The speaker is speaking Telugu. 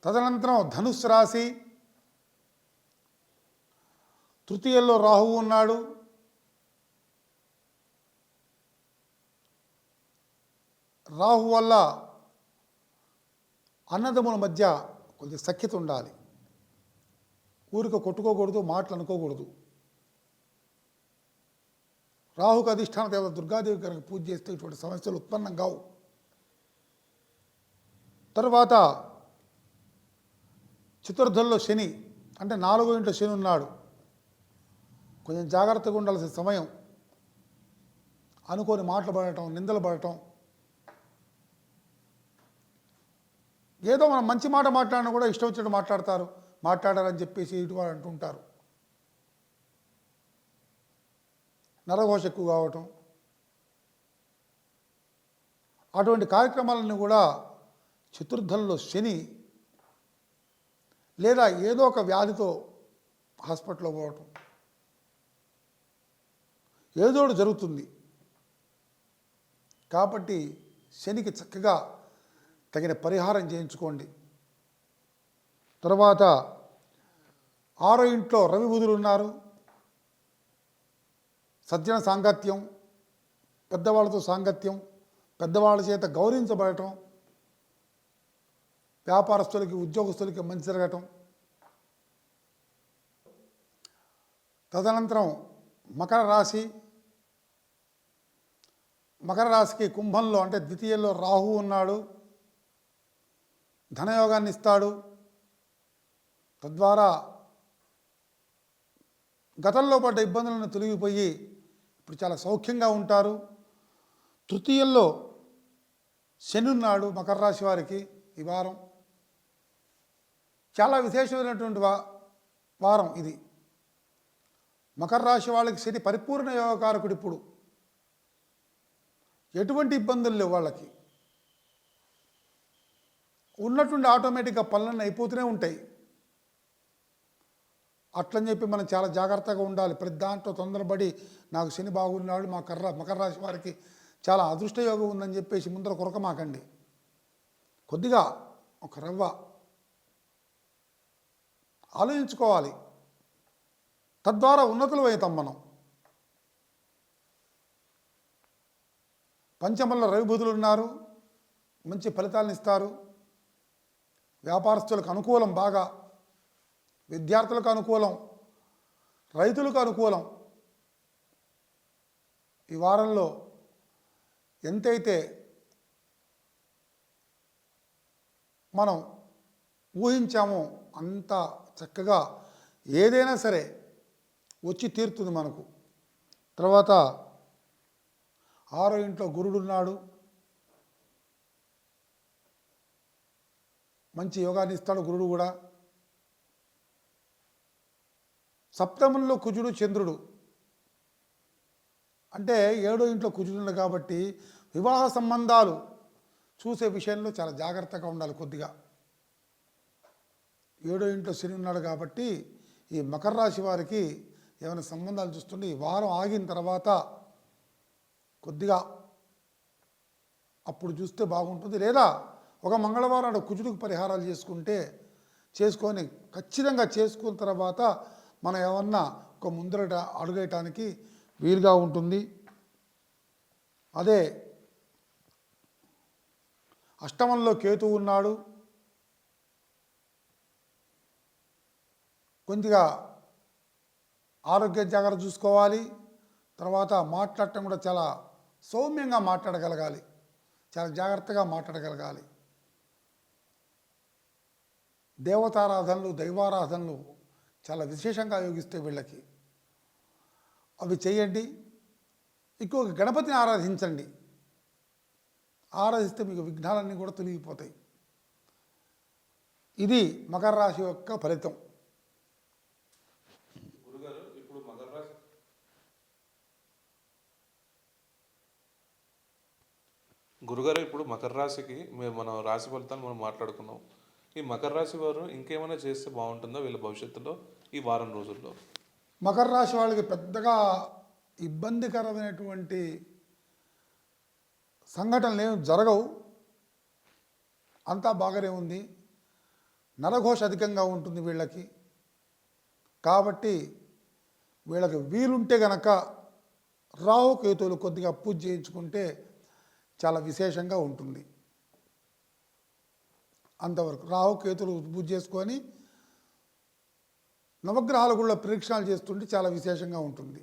తదనంతరం ధనుస్సు రాశి, తృతీయంలో రాహువు ఉన్నాడు. రాహు వల్ల అన్నదమ్ముల మధ్య కొద్దిగా సఖ్యత ఉండాలి. ఊరిక కొట్టుకోకూడదు, మాటలు అనుకోకూడదు. రాహుకు అధిష్టాన దేవత దుర్గాదేవి కనుక పూజ చేస్తే ఇటువంటి సమస్యలు ఉత్పన్నం కావు. తర్వాత చతుర్థంలో శని, అంటే 4వ ఇంట్లో శని ఉన్నాడు. కొంచెం జాగ్రత్తగా ఉండాల్సిన సమయం. అనుకోని మాటలు పడటం, నిందలు పడటం, ఏదో మనం మంచి మాట మాట్లాడినా కూడా ఇష్టం వచ్చినట్టు మాట్లాడారని చెప్పేసి ఇటువారు అంటుంటారు. నరఘోష ఎక్కువ కావటం, అటువంటి కార్యక్రమాలన్నీ కూడా చతుర్థంలో శని లేదా ఏదో ఒక వ్యాధితో హాస్పిటల్లో పోవటం, ఏదో జరుగుతుంది. కాబట్టి శనికి చక్కగా తగిన పరిహారం చేయించుకోండి. తర్వాత 6వ ఇంట్లో రవి బుధులు ఉన్నారు. సజ్జన సాంగత్యం, పెద్దవాళ్ళతో సాంగత్యం, పెద్దవాళ్ళ చేత గౌరవించబడటం, వ్యాపారస్తులకి ఉద్యోగస్తులకి మంచి జరగటం. తదనంతరం మకర రాశి, మకర రాశికి కుంభంలో అంటే ద్వితీయంలో రాహు ఉన్నాడు. ధనయోగాన్ని ఇస్తాడు. తద్వారా గతంలో పడ్డ ఇబ్బందులను తొలగిపోయి ఇప్పుడు చాలా సౌఖ్యంగా ఉంటారు. తృతీయంలో శని ఉన్నాడు మకర రాశి వారికి. ఈ వారం చాలా విశేషమైనటువంటి వారం ఇది. మకర రాశి వాళ్ళకి శని పరిపూర్ణ యోగకారకుడు. ఇప్పుడు ఎటువంటి ఇబ్బందులు లేవు వాళ్ళకి. ఉన్నటువంటి ఆటోమేటిక్గా పనులన్నీ అయిపోతూనే ఉంటాయి. అట్లని చెప్పి మనం చాలా జాగ్రత్తగా ఉండాలి. ప్రతి దాంట్లో తొందరపడి నాకు శని బాగున్నాడు, మకర రాశి వారికి చాలా అదృష్టయోగం ఉందని చెప్పేసి ముందర కొరకమాకండి. కొద్దిగా ఒక రవ్వ ఆలోచించుకోవాలి. తద్వారా ఉన్నతులు అవుతాం మనం. పంచమంలో రవి బుధులు ఉన్నారు. మంచి ఫలితాలను ఇస్తారు. వ్యాపారస్తులకు అనుకూలం, బాగా విద్యార్థులకు అనుకూలం, రైతులకు అనుకూలం. ఈ వారంలో ఎంతైతే మనం ఊహించామో అంత చక్కగా ఏదైనా సరే వచ్చి తీరుతుంది మనకు. తర్వాత 6వ ఇంట్లో గురుడు ఉన్నాడు. మంచి యోగాన్ని ఇస్తాడు గురుడు కూడా. సప్తమంలో కుజుడు చంద్రుడు, అంటే 7వ ఇంట్లో కుజుడు కాబట్టి వివాహ సంబంధాలు చూసే విషయంలో చాలా జాగ్రత్తగా ఉండాలి. కొద్దిగా 7వ ఇంట్లో శని ఉన్నాడు కాబట్టి ఈ మకర రాశి వారికి ఏమైనా సంబంధాలు చూస్తుంటే ఈ వారం ఆగిన తర్వాత కొద్దిగా అప్పుడు చూస్తే బాగుంటుంది. లేదా ఒక మంగళవారం నాడు కుజుడికి పరిహారాలు చేసుకొని ఖచ్చితంగా చేసుకున్న తర్వాత మనం ఏమన్నా ఒక ముందర అడుగేయటానికి వీలుగా ఉంటుంది. అదే అష్టమంలో కేతువు ఉన్నాడు. కొద్దిగా ఆరోగ్య జాగ్రత్త చూసుకోవాలి. తర్వాత మాట్లాడటం కూడా చాలా సౌమ్యంగా మాట్లాడగలగాలి, చాలా జాగ్రత్తగా మాట్లాడగలగాలి. దేవతారాధనలు, దైవారాధనలు చాలా విశేషంగా యోగిస్తాయి వీళ్ళకి. అవి చేయండి. ఇంకొక గణపతిని ఆరాధించండి. ఆరాధిస్తే మీకు విఘ్నాలన్నీ కూడా తొలగిపోతాయి. ఇది మకర రాశి యొక్క ఫలితం. గురుగారు, ఇప్పుడు మకర రాశికి మనం రాశి ఫలితాలు మనం మాట్లాడుకున్నాం. ఈ మకర రాశి వారు ఇంకేమైనా చేస్తే బాగుంటుందో వీళ్ళ భవిష్యత్తులో ఈ వారం రోజుల్లో? మకర రాశి వాళ్ళకి పెద్దగా ఇబ్బందికరమైనటువంటి సంఘటనలు ఏమి జరగవు. అంతా బాగానే ఉంది. నరఘోష అధికంగా ఉంటుంది వీళ్ళకి. కాబట్టి వీళ్ళకి వీలుంటే గనక రాహుకేతువులు కొద్దిగా పూజ చేయించుకుంటే చాలా విశేషంగా ఉంటుంది. అంతవరకు రాహుకేతులు పూజ చేసుకొని నవగ్రహాల గుళ్ళ ప్రదక్షిణాలు చేస్తుంటే చాలా విశేషంగా ఉంటుంది.